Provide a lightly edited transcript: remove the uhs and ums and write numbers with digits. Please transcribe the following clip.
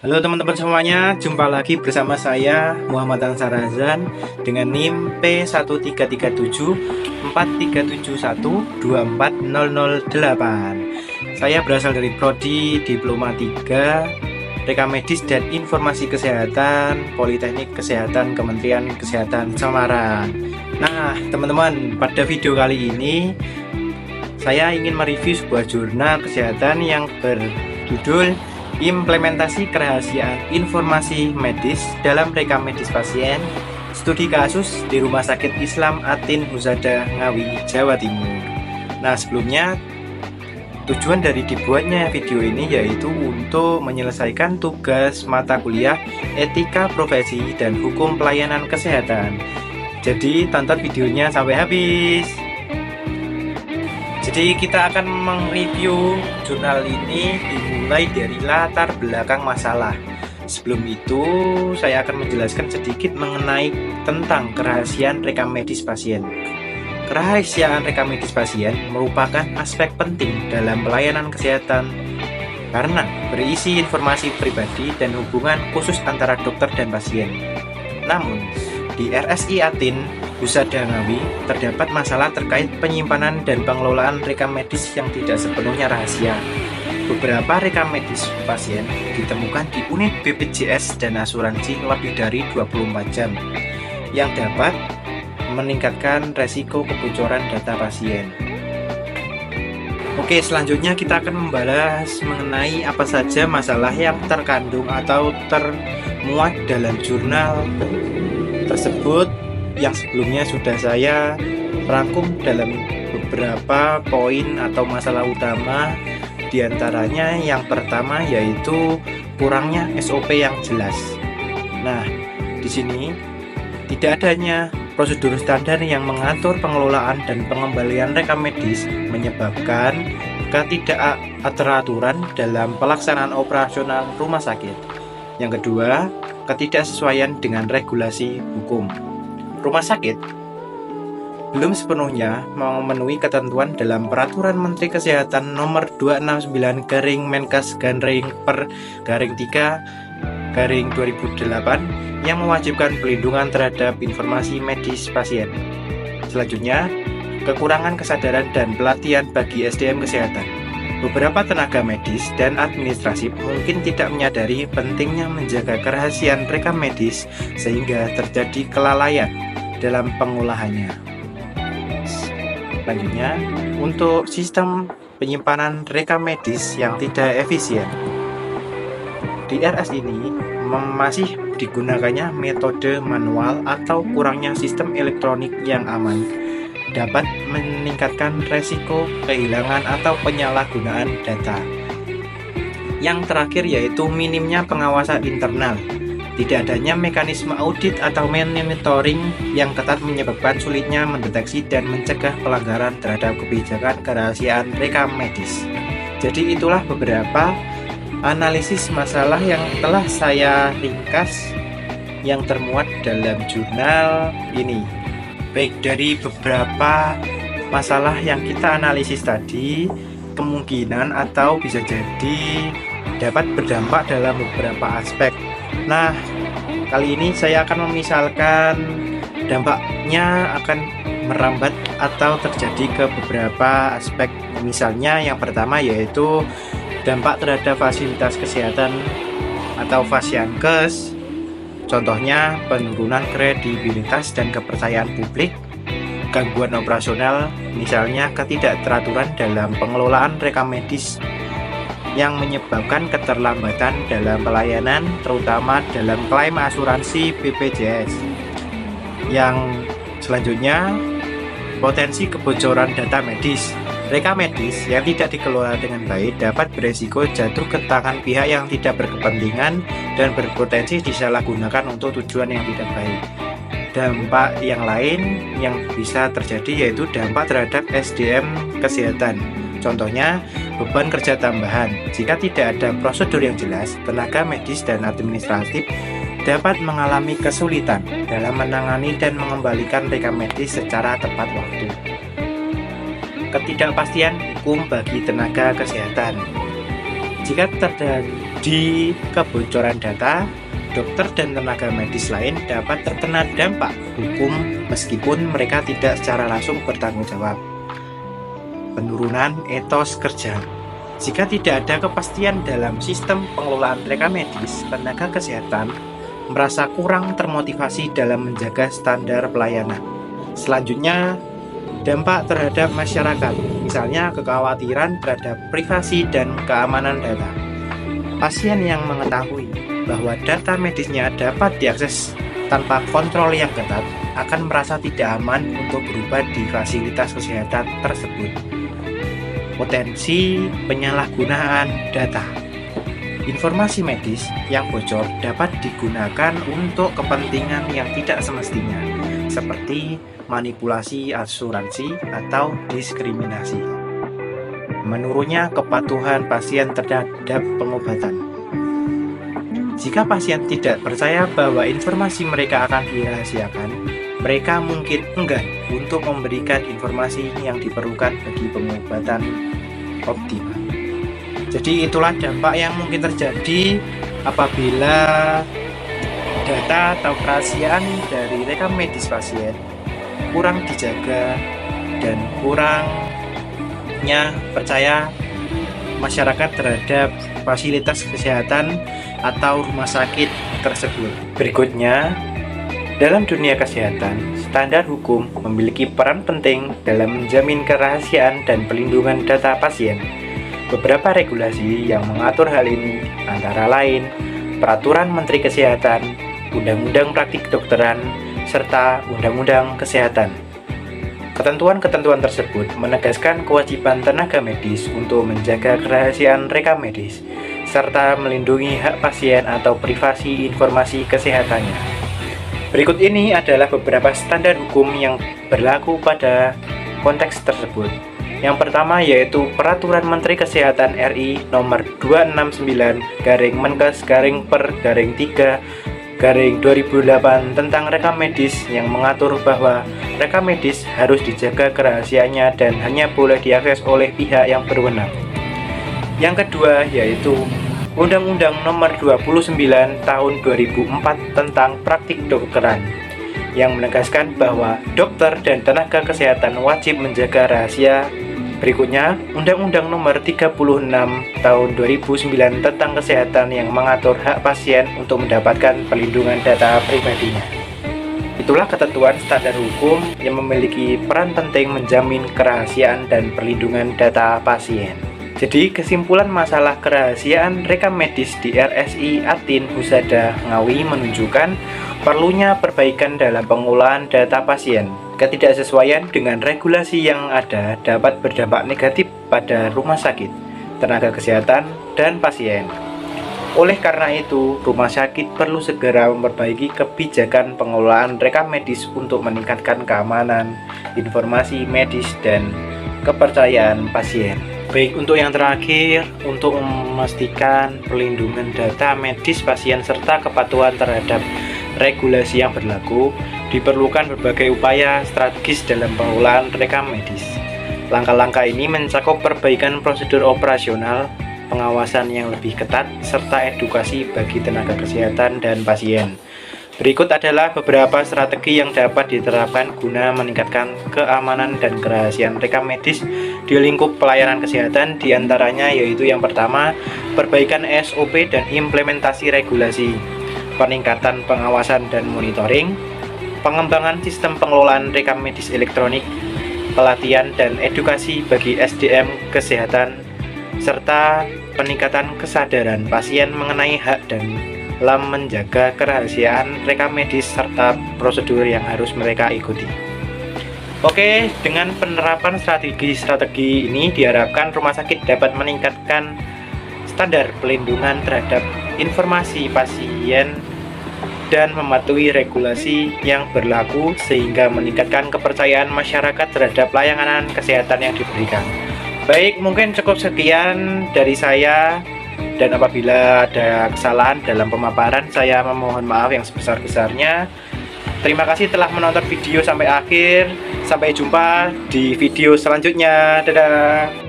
Halo teman-teman semuanya, jumpa lagi bersama saya Muhammad Ansarazan dengan NIM P1337437124008. Saya berasal dari Prodi Diploma 3 Rekam Medis dan Informasi Kesehatan Politeknik Kesehatan Kementerian Kesehatan Semarang. Nah, teman-teman, pada video kali ini saya ingin mereview sebuah jurnal kesehatan yang berjudul Implementasi Kerahasiaan Informasi Medis dalam Rekam Medis Pasien, Studi Kasus di Rumah Sakit Islam Atin Husada Ngawi, Jawa Timur. Nah, sebelumnya tujuan dari dibuatnya video ini yaitu untuk menyelesaikan tugas mata kuliah Etika Profesi dan Hukum Pelayanan Kesehatan. Jadi tonton videonya sampai habis. Jadi kita akan mereview jurnal ini dimulai dari latar belakang masalah. Sebelum itu saya akan menjelaskan sedikit mengenai tentang kerahasiaan rekam medis pasien. Kerahasiaan rekam medis pasien merupakan aspek penting dalam pelayanan kesehatan karena berisi informasi pribadi dan hubungan khusus antara dokter dan pasien. Namun, di RSI Atin Husada Ngawi terdapat masalah terkait penyimpanan dan pengelolaan rekam medis yang tidak sepenuhnya rahasia. Beberapa rekam medis pasien ditemukan di unit BPJS dan asuransi lebih dari 24 jam yang dapat meningkatkan resiko kebocoran data pasien. Oke, selanjutnya kita akan membahas mengenai apa saja masalah yang terkandung atau termuat dalam jurnal tersebut yang sebelumnya sudah saya rangkum dalam beberapa poin atau masalah utama. Diantaranya yang pertama yaitu kurangnya SOP yang jelas. Nah, di sini tidak adanya prosedur standar yang mengatur pengelolaan dan pengembalian rekam medis menyebabkan ketidakteraturan dalam pelaksanaan operasional rumah sakit. Yang kedua, ketidaksesuaian dengan regulasi hukum. Rumah sakit belum sepenuhnya memenuhi ketentuan dalam Peraturan Menteri Kesehatan Nomor 269/Menkes/3/2008 yang mewajibkan pelindungan terhadap informasi medis pasien. Selanjutnya, kekurangan kesadaran dan pelatihan bagi SDM kesehatan. Beberapa tenaga medis dan administrasi mungkin tidak menyadari pentingnya menjaga kerahasiaan rekam medis sehingga terjadi kelalaian dalam pengolahannya. Selanjutnya, untuk sistem penyimpanan rekam medis yang tidak efisien. Di RS ini masih digunakannya metode manual atau kurangnya sistem elektronik yang aman dapat meningkatkan resiko kehilangan atau penyalahgunaan data. Yang terakhir yaitu minimnya pengawasan internal. Tidak adanya mekanisme audit atau monitoring yang ketat menyebabkan sulitnya mendeteksi dan mencegah pelanggaran terhadap kebijakan kerahasiaan rekam medis. Jadi itulah beberapa analisis masalah yang telah saya ringkas yang termuat dalam jurnal ini. Baik, dari beberapa masalah yang kita analisis tadi, kemungkinan atau bisa jadi dapat berdampak dalam beberapa aspek. Nah, kali ini saya akan memisalkan dampaknya akan merambat atau terjadi ke beberapa aspek. Misalnya yang pertama yaitu dampak terhadap fasilitas kesehatan atau Fasyankes. Contohnya penurunan kredibilitas dan kepercayaan publik, gangguan operasional, misalnya ketidakteraturan dalam pengelolaan rekam medis yang menyebabkan keterlambatan dalam pelayanan, terutama dalam klaim asuransi BPJS. Yang selanjutnya, potensi kebocoran data medis. Rekam medis yang tidak dikelola dengan baik dapat beresiko jatuh ke tangan pihak yang tidak berkepentingan dan berpotensi disalahgunakan untuk tujuan yang tidak baik. Dampak yang lain yang bisa terjadi yaitu dampak terhadap SDM kesehatan. Contohnya, beban kerja tambahan. Jika tidak ada prosedur yang jelas, tenaga medis dan administratif dapat mengalami kesulitan dalam menangani dan mengembalikan rekam medis secara tepat waktu. Ketidakpastian hukum bagi tenaga kesehatan. Jika terjadi Di kebocoran data, dokter dan tenaga medis lain dapat terkena dampak hukum meskipun mereka tidak secara langsung bertanggung jawab. Penurunan etos kerja. Jika tidak ada kepastian dalam sistem pengelolaan rekam medis, tenaga kesehatan merasa kurang termotivasi dalam menjaga standar pelayanan. Selanjutnya, dampak terhadap masyarakat, misalnya kekhawatiran terhadap privasi dan keamanan data. Pasien yang mengetahui bahwa data medisnya dapat diakses tanpa kontrol yang ketat akan merasa tidak aman untuk berobat di fasilitas kesehatan tersebut. Potensi penyalahgunaan data. Informasi medis yang bocor dapat digunakan untuk kepentingan yang tidak semestinya, seperti manipulasi asuransi atau diskriminasi. Menurunnya kepatuhan pasien terhadap pengobatan. Jika pasien tidak percaya bahwa informasi mereka akan dirahasiakan, mereka mungkin enggan untuk memberikan informasi yang diperlukan bagi pengobatan optimal. Jadi itulah dampak yang mungkin terjadi apabila data atau kerahasiaan dari rekam medis pasien kurang dijaga dan kurangnya percaya masyarakat terhadap fasilitas kesehatan atau rumah sakit tersebut. Berikutnya, dalam dunia kesehatan, standar hukum memiliki peran penting dalam menjamin kerahasiaan dan pelindungan data pasien. Beberapa regulasi yang mengatur hal ini antara lain Peraturan Menteri Kesehatan, Undang-Undang Praktik Kedokteran, serta Undang-Undang Kesehatan. Ketentuan-ketentuan tersebut menegaskan kewajiban tenaga medis untuk menjaga kerahasiaan rekam medis, serta melindungi hak pasien atau privasi informasi kesehatannya. Berikut ini adalah beberapa standar hukum yang berlaku pada konteks tersebut. Yang pertama yaitu Peraturan Menteri Kesehatan RI Nomor 269/per/3/2008 tentang rekam medis yang mengatur bahwa rekam medis harus dijaga kerahasiaannya dan hanya boleh diakses oleh pihak yang berwenang. Yang kedua yaitu Undang-Undang Nomor 29 Tahun 2004 tentang Praktik Kedokteran yang menegaskan bahwa dokter dan tenaga kesehatan wajib menjaga rahasia. Berikutnya, Undang-Undang Nomor 36 Tahun 2009 tentang Kesehatan yang mengatur hak pasien untuk mendapatkan perlindungan data pribadinya. Itulah ketentuan standar hukum yang memiliki peran penting menjamin kerahasiaan dan perlindungan data pasien. Jadi, kesimpulan masalah kerahasiaan rekam medis di RSI Atin Husada Ngawi menunjukkan perlunya perbaikan dalam pengolahan data pasien. Ketidaksesuaian dengan regulasi yang ada dapat berdampak negatif pada rumah sakit, tenaga kesehatan, dan pasien. Oleh karena itu, rumah sakit perlu segera memperbaiki kebijakan pengelolaan rekam medis untuk meningkatkan keamanan, informasi medis, dan kepercayaan pasien. Baik, untuk yang terakhir, untuk memastikan perlindungan data medis pasien serta kepatuhan terhadap regulasi yang berlaku, diperlukan berbagai upaya strategis dalam pengelolaan rekam medis. Langkah-langkah ini mencakup perbaikan prosedur operasional, pengawasan yang lebih ketat, serta edukasi bagi tenaga kesehatan dan pasien. Berikut adalah beberapa strategi yang dapat diterapkan guna meningkatkan keamanan dan kerahasiaan rekam medis di lingkup pelayanan kesehatan, diantaranya yaitu yang pertama, perbaikan SOP dan implementasi regulasi, peningkatan pengawasan dan monitoring, pengembangan sistem pengelolaan rekam medis elektronik, pelatihan dan edukasi bagi SDM kesehatan, serta peningkatan kesadaran pasien mengenai hak dan dalam menjaga kerahasiaan rekam medis serta prosedur yang harus mereka ikuti. Oke, dengan penerapan strategi-strategi ini diharapkan rumah sakit dapat meningkatkan standar pelindungan terhadap informasi pasien dan mematuhi regulasi yang berlaku sehingga meningkatkan kepercayaan masyarakat terhadap layanan kesehatan yang diberikan. Baik, mungkin cukup sekian dari saya. Dan apabila ada kesalahan dalam pemaparan, saya memohon maaf yang sebesar-besarnya. Terima kasih telah menonton video sampai akhir. Sampai jumpa di video selanjutnya. Dadah.